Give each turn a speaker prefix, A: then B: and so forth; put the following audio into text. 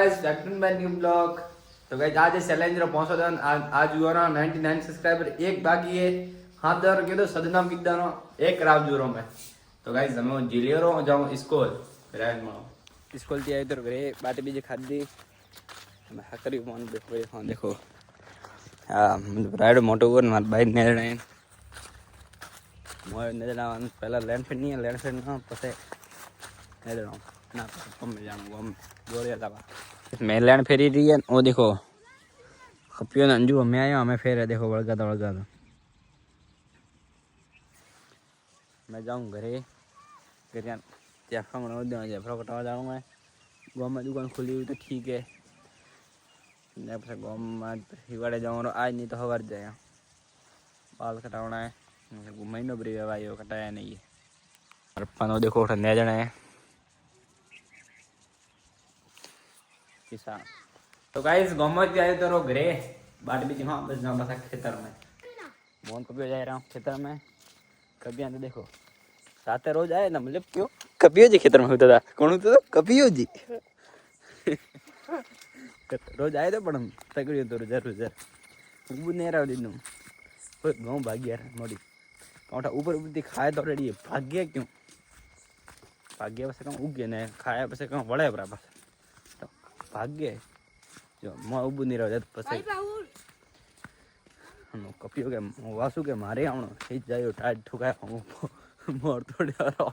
A: Guys back to my new blog. तो guys आज challenge रो पहुंचो दन आज हुआ ना 99 सब्सक्राइबर एक बाकी है। हाथ दर के तो सदनाम किदानो एक राव जुरो में। तो गाइस हम जिलियरो जाऊं स्कूल राइट में स्कूल ती आई तो घरे बाटे बीजे खादी मैं हकरी फोन देखो हां देखो हां मतलब राइड मोटो कर मार भाई ने रहे मोय ने ना पहला लैंड फिट नहीं है लैंड फिट ना पसे ने रहा ना कम में जाऊं हम जोड़िया दवा मैं लैंड फेरी रही है वो देखो खपियो अंजू हमें आया हमें फेर है देखो वड़गा तो मैं जाऊँ घरे घर त्या खाना जयफरा कटावा जाऊँ मैं गाँव में दुकान खुली हुई तो ठीक है गाँव में हिवाड़े जाऊँ आज नहीं तो हवर जाए बाल कटावना है महीनों बरी भाई कटाया नहीं है और देखो ठंडे जने है किसान तो गाइस गाँव में आए तो घरे बाट बीच हाँ बस जाऊँ बस खेतर में मोहन कभी जा रहा हूँ खेतर में कभी आते देखो साथ रोज आए ना मतलब क्यों कपियो जी खेतर में होता था कौन होता था कपियो जी रोज आए तो पड़म तकड़ी तो रोजा रोजा ऊपर नहीं रहा दिन गाँव भाग्य मोड़ी काउंटा ऊपर ऊपर खाए तो रेडी भाग्य क्यों भाग्य पास कम उगे ने खाया पास कम वड़े बराबर तो भाग्य जो मैं ऊपर नहीं रहा पसे कपियो के वासु के मारे आवणो થઈ જાય ટાઈટ ઠુકાય મોર તોડ્યો